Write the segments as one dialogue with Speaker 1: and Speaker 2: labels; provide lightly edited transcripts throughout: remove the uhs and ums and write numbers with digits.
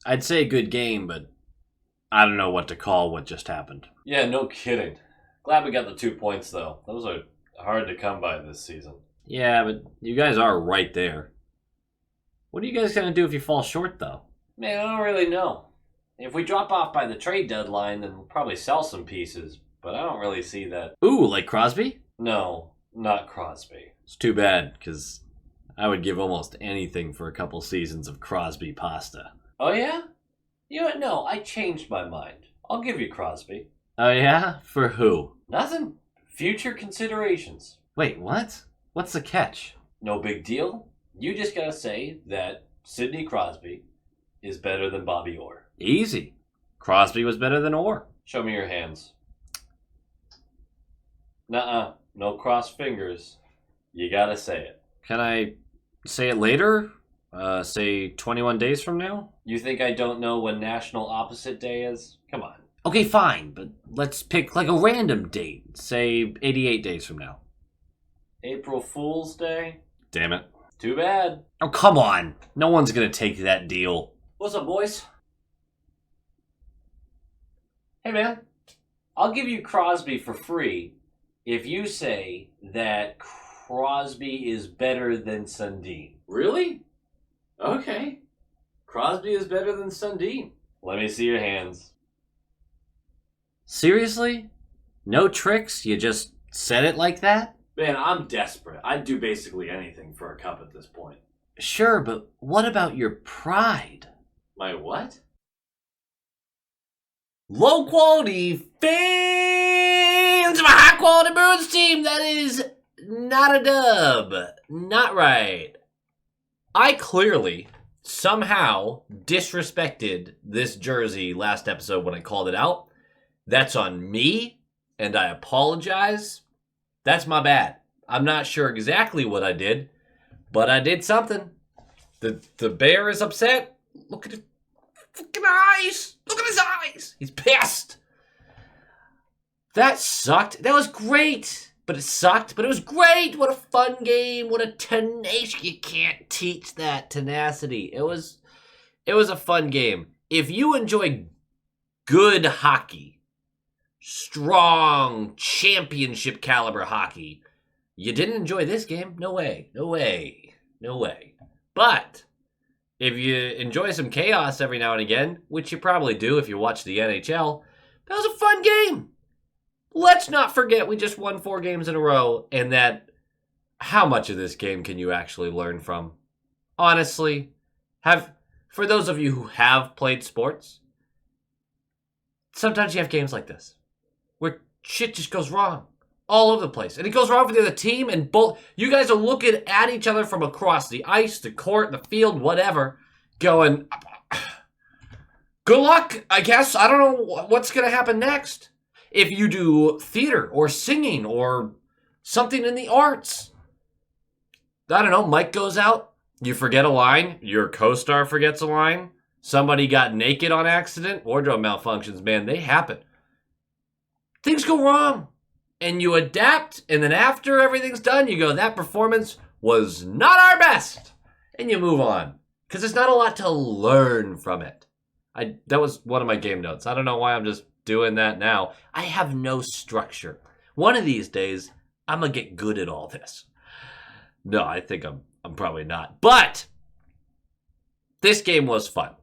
Speaker 1: I'd say good game, but I don't know what to call what just happened.
Speaker 2: Yeah, no kidding. Glad we got the 2 points, though. Those are hard to come by this season.
Speaker 1: Yeah, but you guys are right there. What are you guys gonna do if you fall short, though?
Speaker 2: Man, I don't really know. If we drop off by the trade deadline, then we'll probably sell some pieces, but I don't really see that.
Speaker 1: Ooh, like Crosby?
Speaker 2: No, not Crosby.
Speaker 1: It's too bad, because I would give almost anything for a couple seasons of Crosby pasta.
Speaker 2: Oh, yeah? You know what? No, I changed my mind. I'll give you Crosby.
Speaker 1: Oh yeah? For who?
Speaker 2: Nothing. Future considerations.
Speaker 1: Wait, what? What's the catch?
Speaker 2: No big deal. You just gotta say that Sidney Crosby is better than Bobby Orr.
Speaker 1: Easy. Crosby was better than Orr.
Speaker 2: Show me your hands. Nuh-uh. No crossed fingers. You gotta say it.
Speaker 1: Can I say it later? Say 21 days from now?
Speaker 2: You think I don't know when National Opposite Day is? Come on.
Speaker 1: Okay, fine, but let's pick like a random date. Say 88 days from now.
Speaker 2: April Fool's Day?
Speaker 1: Damn it.
Speaker 2: Too bad.
Speaker 1: Oh, come on. No one's gonna take that deal.
Speaker 2: What's up, boys? Hey, man. I'll give you Crosby for free if you say that Crosby is better than Sundin.
Speaker 1: Really? Okay. Crosby is better than Sundin.
Speaker 2: Let me see your hands.
Speaker 1: Seriously? No tricks? You just said it like that?
Speaker 2: Man, I'm desperate. I'd do basically anything for a cup at this point.
Speaker 1: Sure, but what about your pride?
Speaker 2: My what?
Speaker 1: Low quality fans of a high quality Bruins team. That is not a dub. Not right. I clearly somehow disrespected this jersey last episode when I called it out. That's on me, and I apologize. That's my bad. I'm not sure exactly what I did, but I did something. The bear is upset. Look at his fucking eyes. Look at his eyes. He's pissed. That sucked. That was great. But it sucked. But it was great. What a fun game. What a tenacious. You can't teach that tenacity. It was a fun game. If you enjoy good hockey, strong championship caliber hockey, you didn't enjoy this game? No way. No way. No way. But if you enjoy some chaos every now and again, which you probably do if you watch the NHL, that was a fun game. Let's not forget we just won 4 games in a row, and that how much of this game can you actually learn from? Honestly, for those of you who have played sports, sometimes you have games like this where shit just goes wrong all over the place. And it goes wrong for the other team, and both you guys are looking at each other from across the ice, the court, the field, whatever, going, good luck, I guess. I don't know what's going to happen next. If you do theater or singing or something in the arts, I don't know, mic goes out, you forget a line, your co-star forgets a line, somebody got naked on accident, wardrobe malfunctions, man, they happen. Things go wrong, and you adapt, and then after everything's done, you go, that performance was not our best, and you move on, because there's not a lot to learn from it. That was one of my game notes. I don't know why I'm just doing that now. I have no structure. One of these days, I'm going to get good at all this. No, I think I'm probably not. But this game was fun.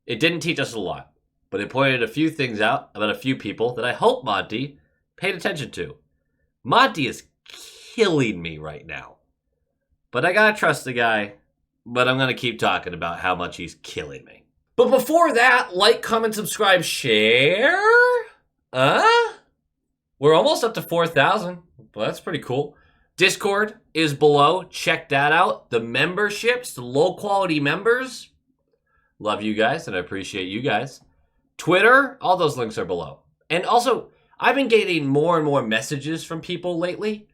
Speaker 1: It didn't teach us a lot, but it pointed a few things out about a few people that I hope Monty paid attention to. Monty is killing me right now. But I gotta trust the guy, but I'm gonna keep talking about how much he's killing me. But before that, like, comment, subscribe, share. We're almost up to 4,000. Well, that's pretty cool. Discord is below. Check that out. The memberships, the low quality members. Love you guys, and I appreciate you guys. Twitter, all those links are below. And also, I've been getting more and more messages from people lately.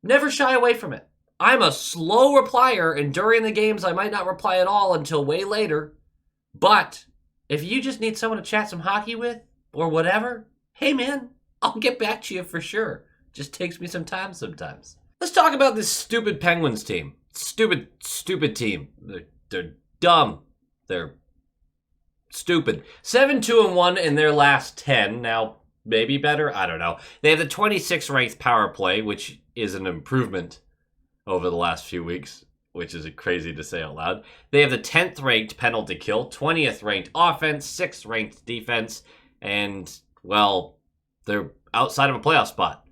Speaker 1: Never shy away from it. I'm a slow replier, and during the games, I might not reply at all until way later. But if you just need someone to chat some hockey with, or whatever, hey man, I'll get back to you for sure. Just takes me some time sometimes. Let's talk about this stupid Penguins team. Stupid team. They're dumb. They're Stupid. 7-2-1 in their last 10. Now, maybe better? I don't know. They have the 26th ranked power play, which is an improvement over the last few weeks, which is crazy to say out loud. They have the 10th ranked penalty kill, 20th ranked offense, 6th ranked defense, and, well, they're outside of a playoff spot.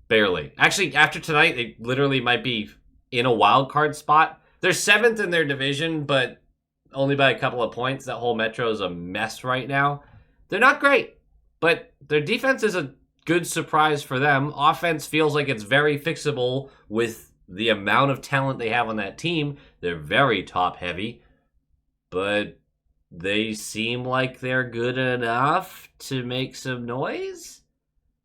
Speaker 1: Barely. Actually, after tonight, they literally might be in a wild card spot. They're 7th in their division, but only by a couple of points. That whole Metro is a mess right now. They're not great, but their defense is a good surprise for them. Offense feels like it's very fixable with the amount of talent they have on that team. They're very top heavy, but they seem like they're good enough to make some noise.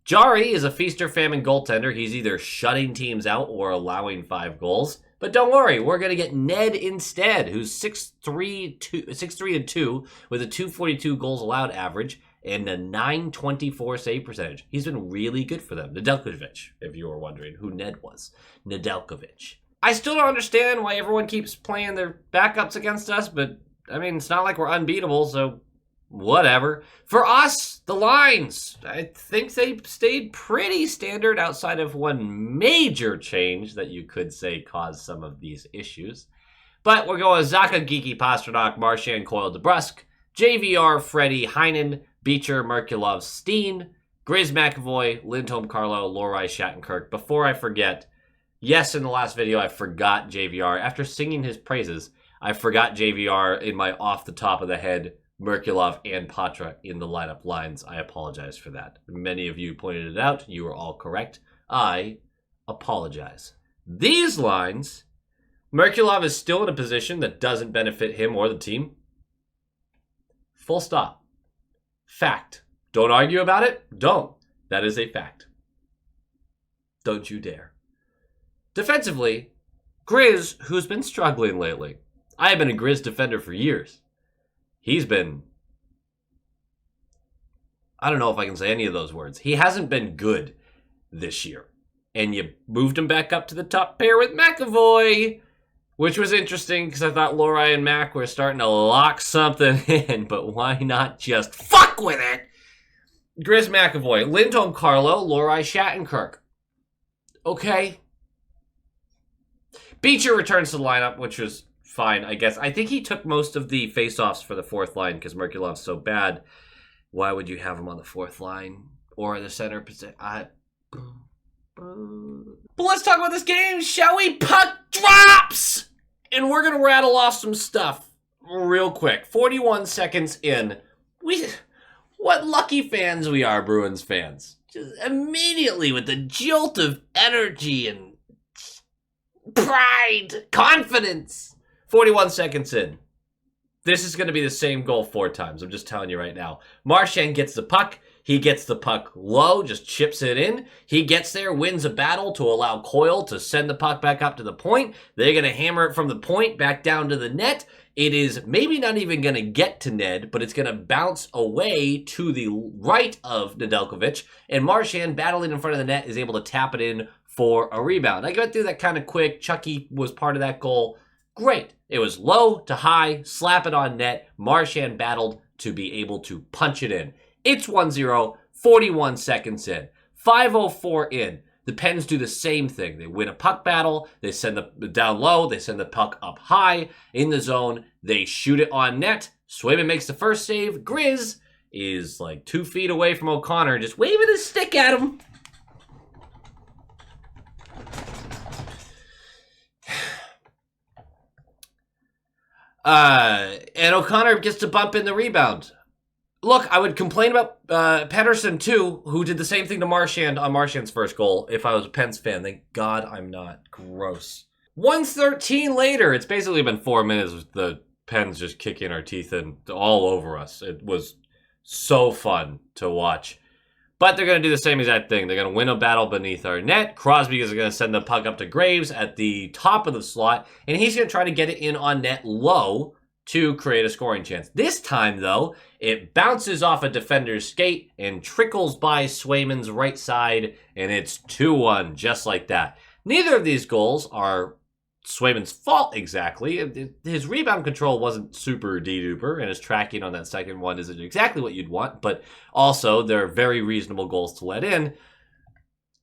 Speaker 1: Jari is a feast or famine goaltender. He's either shutting teams out or allowing 5 goals. But don't worry, we're going to get Ned instead, who's 6'3" with a 242 goals allowed average and a 924 save percentage. He's been really good for them. Nedeljkovic, if you were wondering who Ned was. Nedeljkovic. I still don't understand why everyone keeps playing their backups against us, but, I mean, it's not like we're unbeatable, so whatever. For us, the lines, I think they stayed pretty standard outside of one major change that you could say caused some of these issues. But we're going Zacha, Geeky, Pasternak, Marchand, Coyle, DeBrusque, JVR, Freddie, Heinen, Beecher, Merkulov, Steen, Grizz, McAvoy, Lindholm, Carlo, Lohrei, Shattenkirk. Before I forget, yes, in the last video I forgot JVR. After singing his praises, I forgot JVR in my off the top of the head Merkulov and Patra in the lineup lines. I apologize for that. Many of you pointed it out. You were all correct. I apologize. These lines, Merkulov is still in a position that doesn't benefit him or the team. Full stop. Fact. Don't argue about it. Don't. That is a fact. Don't you dare. Defensively, Grizz, who's been struggling lately. I have been a Grizz defender for years. He's been, I don't know if I can say any of those words. He hasn't been good this year. And you moved him back up to the top pair with McAvoy, which was interesting because I thought Lohrei and Mac were starting to lock something in, but why not just fuck with it? Grizz, McAvoy, Lindholm, Carlo, Lohrei, Shattenkirk. Okay. Beecher returns to the lineup, which was fine, I guess. I think he took most of the face-offs for the fourth line because Merkulov's so bad. Why would you have him on the fourth line or the center position? But let's talk about this game, shall we? Puck drops! And we're going to rattle off some stuff real quick. 41 seconds in. What lucky fans we are, Bruins fans. Just immediately with the jolt of energy and pride, confidence. 41 seconds in. This is going to be the same goal 4 times. I'm just telling you right now. Marchand gets the puck. He gets the puck low, just chips it in. He gets there, wins a battle to allow Coyle to send the puck back up to the point. They're going to hammer it from the point back down to the net. It is maybe not even going to get to Ned, but it's going to bounce away to the right of Nedeljkovic. And Marchand, battling in front of the net, is able to tap it in for a rebound. I got through that kind of quick. Chucky was part of that goal. Great. It was low to high, slap it on net. Marchand battled to be able to punch it in. It's 1-0, 41 seconds in. 5:04 in. The Pens do the same thing. They win a puck battle. They send the down low. They send the puck up high in the zone. They shoot it on net. Swayman makes the first save. Grizz is like 2 feet away from O'Connor, just waving his stick at him. And O'Connor gets to bump in the rebound. Look, I would complain about Pettersson too, who did the same thing to Marchand on Marchand's first goal if I was a Pens fan. Thank God I'm not. Gross. 1:13 later. It's basically been 4 minutes with the Pens just kicking our teeth in all over us. It was so fun to watch. But they're going to do the same exact thing. They're going to win a battle beneath our net. Crosby is going to send the puck up to Graves at the top of the slot, and he's going to try to get it in on net low to create a scoring chance. This time, though, it bounces off a defender's skate and trickles by Swayman's right side, and it's 2-1, just like that. Neither of these goals are Swayman's fault exactly. His rebound control wasn't super de-duper, and his tracking on that second one isn't exactly what you'd want, but also they're very reasonable goals to let in.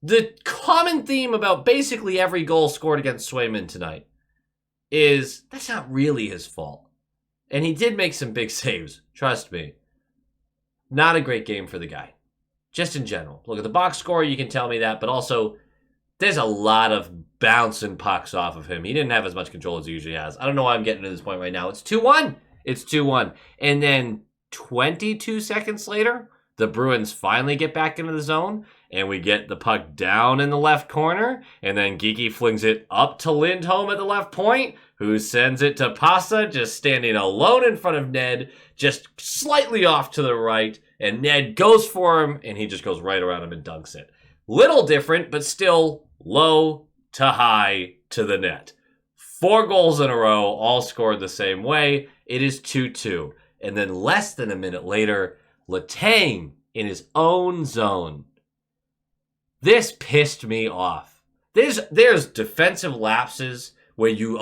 Speaker 1: The common theme about basically every goal scored against Swayman tonight is that's not really his fault. And he did make some big saves, trust me. Not a great game for the guy. Just in general. Look at the box score, you can tell me that, but also there's a lot of bouncing pucks off of him. He didn't have as much control as he usually has. I don't know why I'm getting to this point right now. It's 2-1. It's 2-1. And then 22 seconds later, the Bruins finally get back into the zone, and we get the puck down in the left corner, and then Geeky flings it up to Lindholm at the left point, who sends it to Pasa, just standing alone in front of Ned, just slightly off to the right, and Ned goes for him, and he just goes right around him and dunks it. Little different, but still low to high to the net. 4 goals in a row, all scored the same way. It is 2-2. And then less than a minute later, Letang in his own zone. This pissed me off. There's defensive lapses where you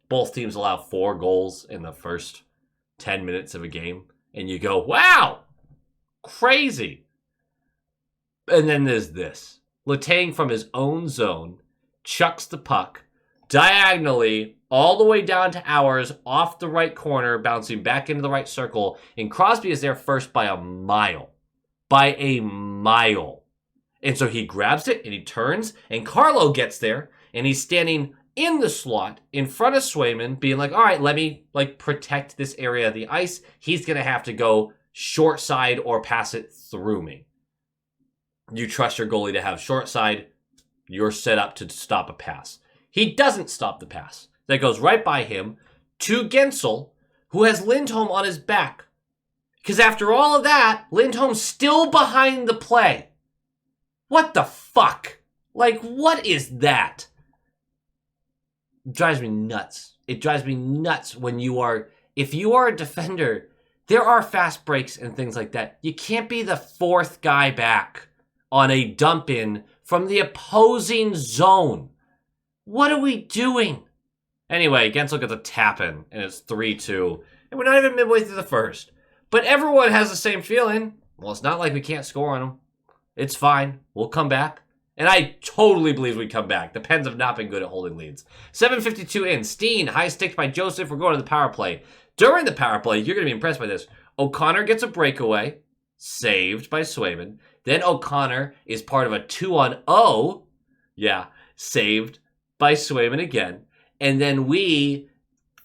Speaker 1: both teams allow 4 goals in the first 10 minutes of a game. And you go, wow, crazy. And then there's this. Letang from his own zone chucks the puck diagonally all the way down to ours, off the right corner, bouncing back into the right circle, and Crosby is there first by a mile. By a mile. And so he grabs it, and he turns, and Carlo gets there, and he's standing in the slot in front of Swayman, being like, all right, let me protect this area of the ice. He's going to have to go short side or pass it through me. You trust your goalie to have short side. You're set up to stop a pass. He doesn't stop the pass. That goes right by him to Gensel, who has Lindholm on his back. Because after all of that, Lindholm's still behind the play. What the fuck? What is that? It drives me nuts. It drives me nuts when if you are a defender, there are fast breaks and things like that. You can't be the 4th guy back on a dump in from the opposing zone. What are we doing? Anyway, Gensel gets a tap in, and it's 3-2. And we're not even midway through the first. But everyone has the same feeling. Well, it's not like we can't score on them. It's fine. We'll come back. And I totally believe we come back. The Pens have not been good at holding leads. 7:52 in. Steen, high sticks by Joseph. We're going to the power play. During the power play, you're going to be impressed by this. O'Connor gets a breakaway. Saved by Swayman. Then O'Connor is part of a 2-on-0. Yeah, saved by Swayman again. And then we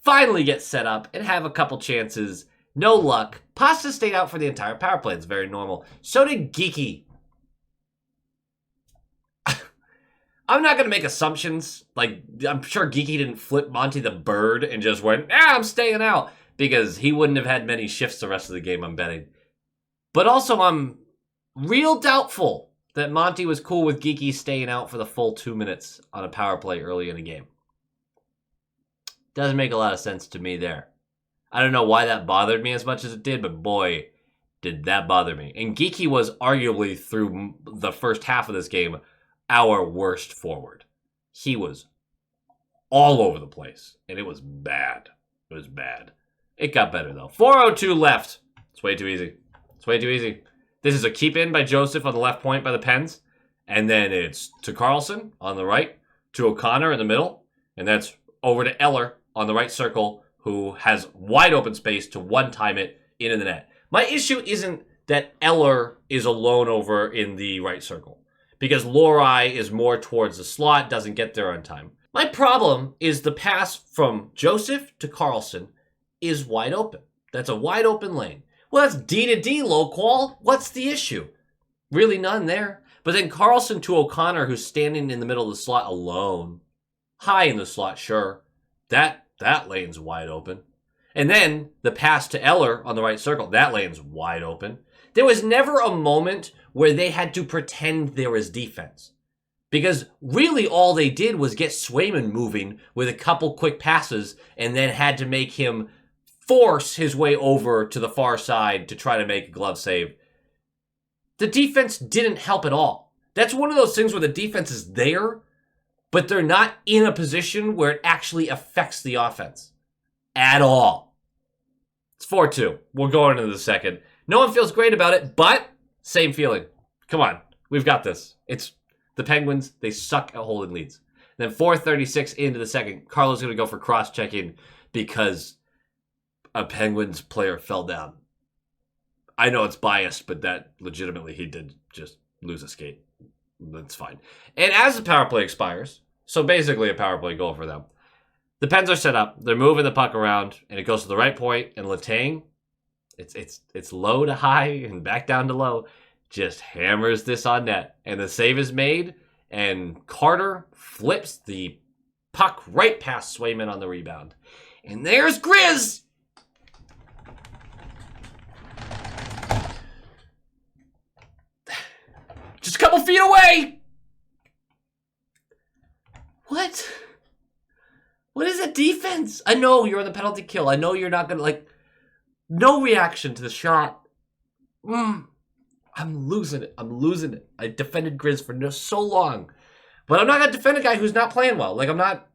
Speaker 1: finally get set up and have a couple chances. No luck. Pasta stayed out for the entire power play. It's very normal. So did Geeky. I'm not going to make assumptions. I'm sure Geeky didn't flip Monty the bird and just went, I'm staying out. Because he wouldn't have had many shifts the rest of the game, I'm betting. But also, I'm real doubtful that Monty was cool with Geeky staying out for the full 2 minutes on a power play early in the game. Doesn't make a lot of sense to me there. I don't know why that bothered me as much as it did, but boy, did that bother me. And Geeky was arguably, through the first half of this game, our worst forward. He was all over the place, and it was bad. It was bad. It got better, though. 4:02 left. It's way too easy. It's way too easy. This is a keep in by Joseph on the left point by the Pens. And then it's to Carlson on the right, to O'Connor in the middle, and that's over to Eller on the right circle, who has wide open space to one-time it into the net. My issue isn't that Eller is alone over in the right circle, because Lorai is more towards the slot, doesn't get there on time. My problem is the pass from Joseph to Carlson is wide open. That's a wide open lane. Well, that's D to D, low qual. What's the issue? Really none there. But then Carlson to O'Connor, who's standing in the middle of the slot alone. High in the slot, sure. That lane's wide open. And then the pass to Eller on the right circle. That lane's wide open. There was never a moment where they had to pretend there was defense. Because really all they did was get Swayman moving with a couple quick passes and then had to make him force his way over to the far side to try to make a glove save. The defense didn't help at all. That's one of those things where the defense is there, but they're not in a position where it actually affects the offense at all. It's 4-2. We're going into the second. No one feels great about it, but same feeling. Come on. We've got this. It's the Penguins. They suck at holding leads. Then 4:36 into the second, Carlo's going to go for cross-checking because a Penguins player fell down. I know it's biased, but that legitimately he did just lose a skate. That's fine. And as the power play expires, so basically a power play goal for them, the Pens are set up. They're moving the puck around, and it goes to the right point, and Letang, it's low to high and back down to low, just hammers this on net. And the save is made, and Carter flips the puck right past Swayman on the rebound. And there's Grizz! Just a couple feet away! What? What is that defense? I know you're on the penalty kill. I know you're not going to, no reaction to the shot. I'm losing it. I defended Grizz for so long. But I'm not going to defend a guy who's not playing well. I'm not...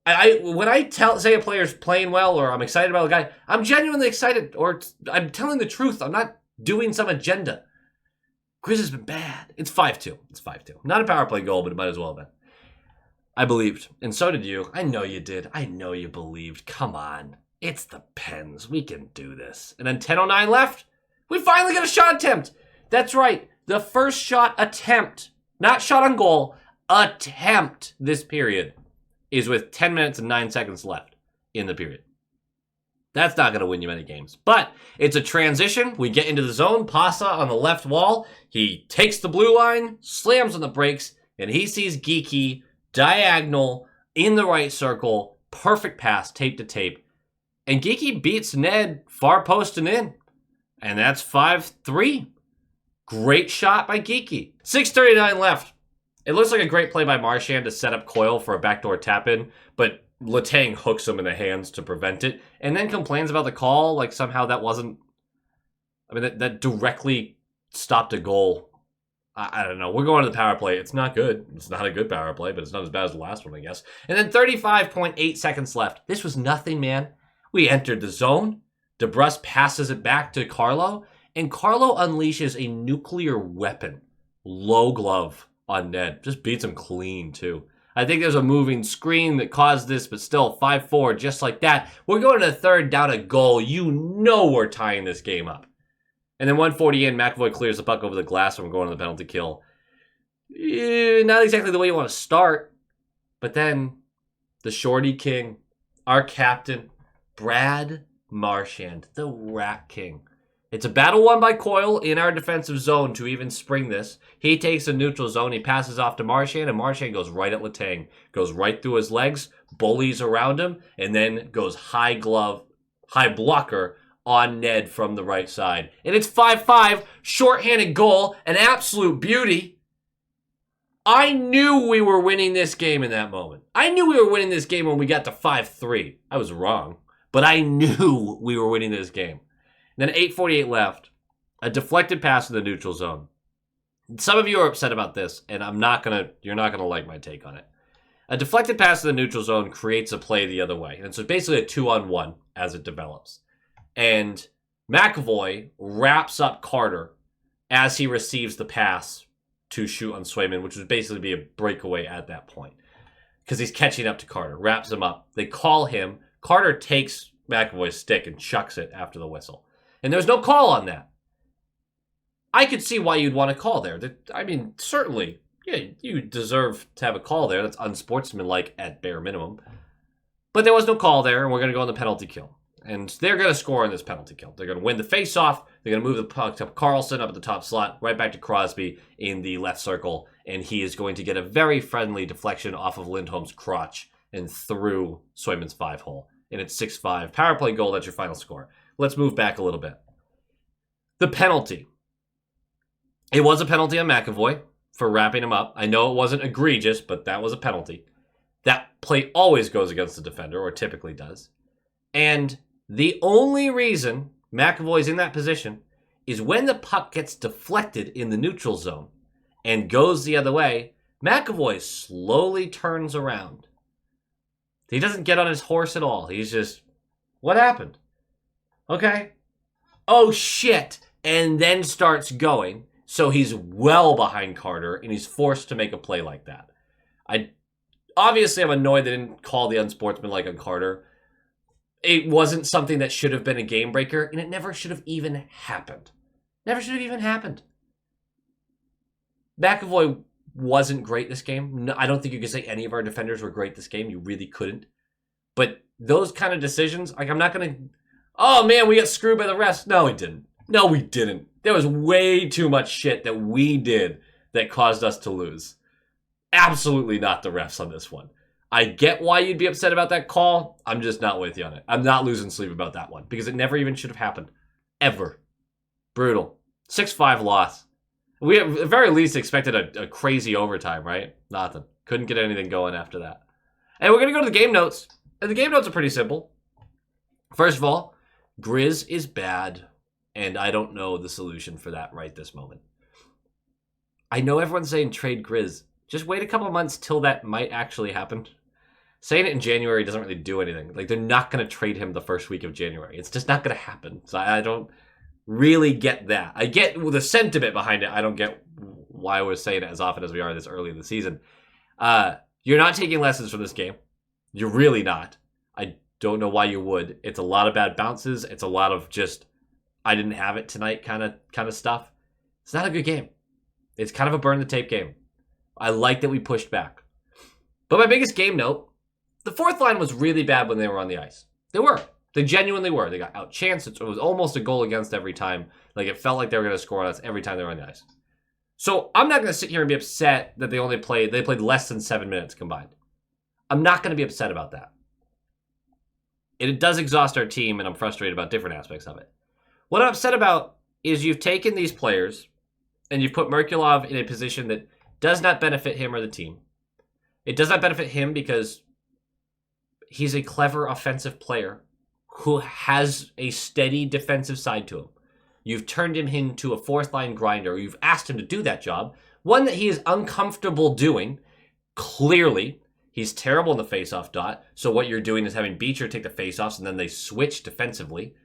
Speaker 1: when I say a player's playing well or I'm excited about a guy, I'm genuinely excited or I'm telling the truth. I'm not doing some agenda. Grizz has been bad. It's 5-2. Not a power play goal, but it might as well have been. I believed, and so did you. I know you did. I know you believed. Come on. It's the Pens. We can do this. And then 10:09 left. We finally get a shot attempt. That's right. The first shot attempt, not shot on goal, attempt this period is with 10 minutes and 9 seconds left in the period. That's not going to win you many games. But it's a transition. We get into the zone. Pasa on the left wall. He takes the blue line, slams on the brakes, and he sees Geeky diagonal in the right circle. Perfect pass, tape to tape. And Geeky beats Ned far post and in. And that's 5-3. Great shot by Geeky. 6:39 left. It looks like a great play by Marchand to set up Coyle for a backdoor tap-in, but Letang hooks him in the hands to prevent it, and then complains about the call, like somehow that wasn't... I mean, that directly stopped a goal. I don't know. We're going to the power play. It's not good. It's not a good power play, but it's not as bad as the last one, I guess. And then 35.8 seconds left. This was nothing, man. We entered the zone. DeBrus passes it back to Carlo, and Carlo unleashes a nuclear weapon. Low glove on Ned. Just beats him clean, too. I think there's a moving screen that caused this, but still, 5-4, just like that. We're going to the third, down a goal. You know we're tying this game up. And then 140 in, McAvoy clears the puck over the glass, and we're going to the penalty kill. Not exactly the way you want to start, but then the Shorty King, our captain, Brad Marchand, the Rat King. It's a battle won by Coyle in our defensive zone to even spring this. He takes a neutral zone. He passes off to Marchand, and Marchand goes right at Letang. Goes right through his legs, bullies around him, and then goes high blocker on Ned from the right side. And it's 5-5, shorthanded goal, an absolute beauty. I knew we were winning this game in that moment. I knew we were winning this game when we got to 5-3. I was wrong, but I knew we were winning this game. Then 8:48 left. A deflected pass in the neutral zone. Some of you are upset about this, and you're not gonna like my take on it. A deflected pass in the neutral zone creates a play the other way. And so basically a 2-on-1 as it develops. And McAvoy wraps up Carter as he receives the pass to shoot on Swayman, which would basically be a breakaway at that point. Because he's catching up to Carter. Wraps him up. They call him. Carter takes McAvoy's stick and chucks it after the whistle. And there's no call on that. I could see why you'd want to call there. I mean, certainly, yeah, you deserve to have a call there. That's unsportsmanlike at bare minimum. But there was no call there, and we're going to go on the penalty kill. And they're going to score on this penalty kill. They're going to win the face-off. They're going to move the puck to Carlson up at the top slot, right back to Crosby in the left circle. And he is going to get a very friendly deflection off of Lindholm's crotch and through Swayman's 5-hole. And it's 6-5. Power play goal, that's your final score. Let's move back a little bit. The penalty. It was a penalty on McAvoy for wrapping him up. I know it wasn't egregious, but that was a penalty. That play always goes against the defender, or typically does. And the only reason McAvoy's in that position is when the puck gets deflected in the neutral zone and goes the other way, McAvoy slowly turns around. He doesn't get on his horse at all. He's just, what happened? Okay. Oh, shit. And then starts going. So he's well behind Carter, and he's forced to make a play like that. Obviously, I'm annoyed they didn't call the unsportsmanlike on Carter. It wasn't something that should have been a game breaker, and it never should have even happened. Never should have even happened. McAvoy wasn't great this game. No, I don't think you could say any of our defenders were great this game. You really couldn't. But those kind of decisions, like, I'm not going to, oh man, we got screwed by the refs. No, we didn't. No, we didn't. There was way too much shit that we did that caused us to lose. Absolutely not the refs on this one. I get why you'd be upset about that call. I'm just not with you on it. I'm not losing sleep about that one because it never even should have happened. Ever. Brutal. 6-5 loss. We at the very least expected a crazy overtime, right? Nothing. Couldn't get anything going after that. And we're going to go to the game notes. And the game notes are pretty simple. First of all, Grizz is bad, and I don't know the solution for that right this moment. I know everyone's saying trade Grizz. Just wait a couple of months till that might actually happen. Saying it in January doesn't really do anything. Like, they're not going to trade him the first week of January. It's just not going to happen. So I don't really get that. I get the sentiment behind it. I don't get why we're saying it as often as we are this early in the season. You're not taking lessons from this game. You're really not. I don't know why you would. It's a lot of bad bounces. It's a lot of just, I didn't have it tonight kind of stuff. It's not a good game. It's kind of a burn the tape game. I like that we pushed back. But my biggest game note, the fourth line was really bad when they were on the ice. They were. They genuinely were. They got outchanced. It was almost a goal against every time. Like, it felt like they were going to score on us every time they were on the ice. So I'm not going to sit here and be upset that they played less than 7 minutes combined. I'm not going to be upset about that. It does exhaust our team, and I'm frustrated about different aspects of it. What I'm upset about is you've taken these players and you've put Merkulov in a position that does not benefit him or the team. It does not benefit him because he's a clever offensive player who has a steady defensive side to him. You've turned him into a fourth-line grinder. You've asked him to do that job, one that he is uncomfortable doing. Clearly, he's terrible in the face-off dot, so what you're doing is having Beecher take the face-offs, and then they switch defensively.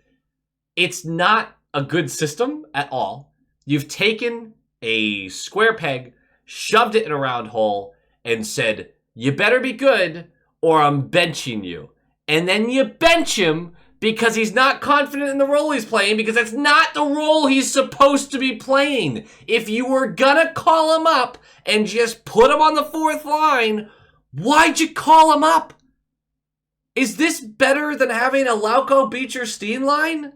Speaker 1: It's not a good system at all. You've taken a square peg, shoved it in a round hole, and said, you better be good, or I'm benching you. And then you bench him because he's not confident in the role he's playing, because that's not the role he's supposed to be playing. If you were gonna call him up and just put him on the fourth line, why'd you call him up? Is this better than having a Lauko, Beecher, Steen line?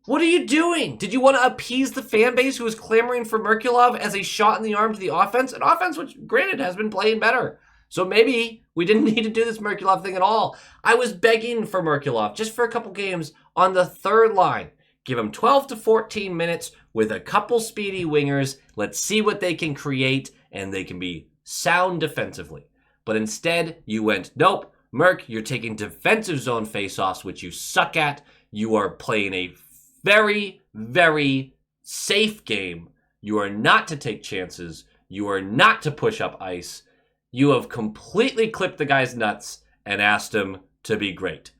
Speaker 1: What are you doing? Did you want to appease the fan base who was clamoring for Merkulov as a shot in the arm to the offense? An offense which, granted, has been playing better. So maybe we didn't need to do this Merkulov thing at all. I was begging for Merkulov just for a couple games on the third line. Give him 12 to 14 minutes with a couple speedy wingers. Let's see what they can create, and they can be sound defensively. But instead, you went, nope, Merk, you're taking defensive zone faceoffs, which you suck at. You are playing a very, very safe game. You are not to take chances. You are not to push up ice. You have completely clipped the guy's nuts and asked him to be great.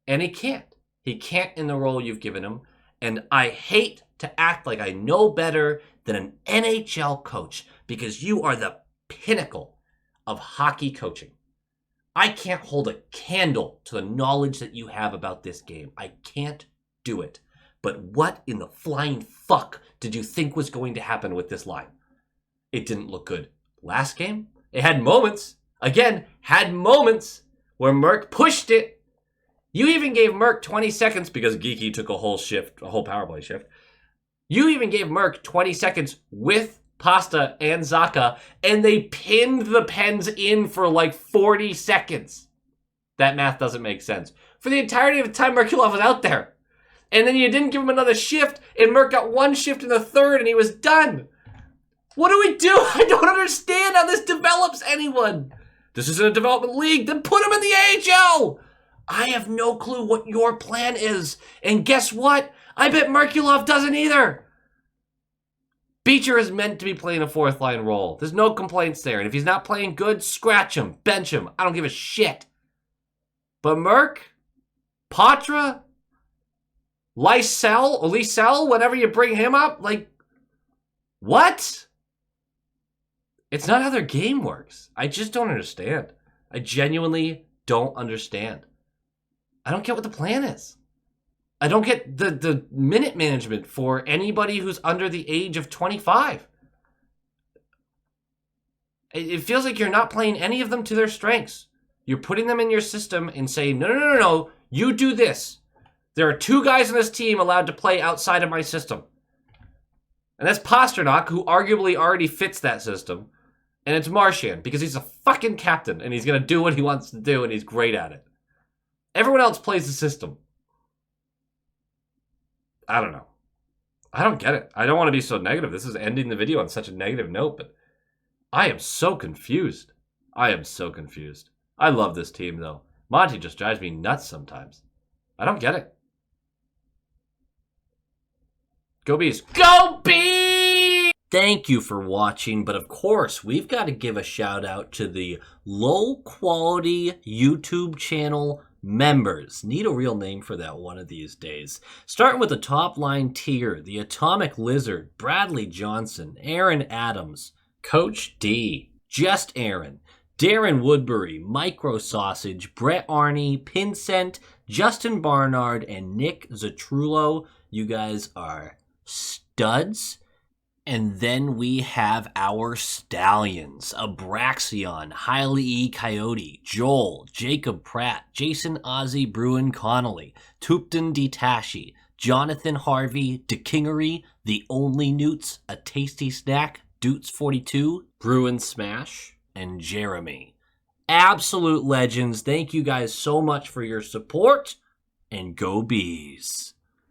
Speaker 1: And he can't. He can't in the role you've given him. And I hate to act like I know better than an NHL coach, because you are the pinnacle of hockey coaching. I can't hold a candle to the knowledge that you have about this game. I can't do it. But what in the flying fuck did you think was going to happen with this line? It didn't look good last game. It had moments. Again, had moments where Merck pushed it. You even gave Merck 20 seconds because Geeky took a whole power play shift. You even gave Merck 20 seconds with Pasta and Zaka, and they pinned the Pens in for like 40 seconds. That math doesn't make sense. For the entirety of the time Merkulov was out there. And then you didn't give him another shift, and Merck got one shift in the third, and he was done. What do we do? I don't understand how this develops anyone. This isn't a development league. Then put him in the AHL. I have no clue what your plan is. And guess what? I bet Merkulov doesn't either. Beecher is meant to be playing a fourth line role. There's no complaints there. And if he's not playing good, scratch him, bench him. I don't give a shit. But Merck, Patra, Lysell, whenever you bring him up, like, what? It's not how their game works. I just don't understand. I genuinely don't understand. I don't get what the plan is. I don't get the minute management for anybody who's under the age of 25. It feels like you're not playing any of them to their strengths. You're putting them in your system and saying, no, you do this. There are 2 guys on this team allowed to play outside of my system. And that's Pasternak, who arguably already fits that system. And it's Marchand, because he's a fucking captain, and he's going to do what he wants to do, and he's great at it. Everyone else plays the system. I don't know. I don't get it. I don't want to be so negative. This is ending the video on such a negative note, but I am so confused. I love this team, though. Monty just drives me nuts sometimes. I don't get it. Go Bees. Go Bees! Thank you for watching, but of course, we've got to give a shout out to the low-quality YouTube channel members. Need a real name for that one of these days. Starting with the top line tier, the Atomic Lizard, Bradley Johnson, Aaron Adams, Coach D, Just Aaron, Darren Woodbury, Micro Sausage, Brett Arney, Pincent, Justin Barnard, and Nick Zatrullo. You guys are studs. And then we have our Stallions, Abraxion, Hailey E. Coyote, Joel, Jacob Pratt, Jason Ozzy Bruin Connolly, Tupton Detashi, Jonathan Harvey, DeKingery, The Only Newts, A Tasty Snack, Doots42, Bruin Smash, and Jeremy. Absolute legends. Thank you guys so much for your support, and go Bees.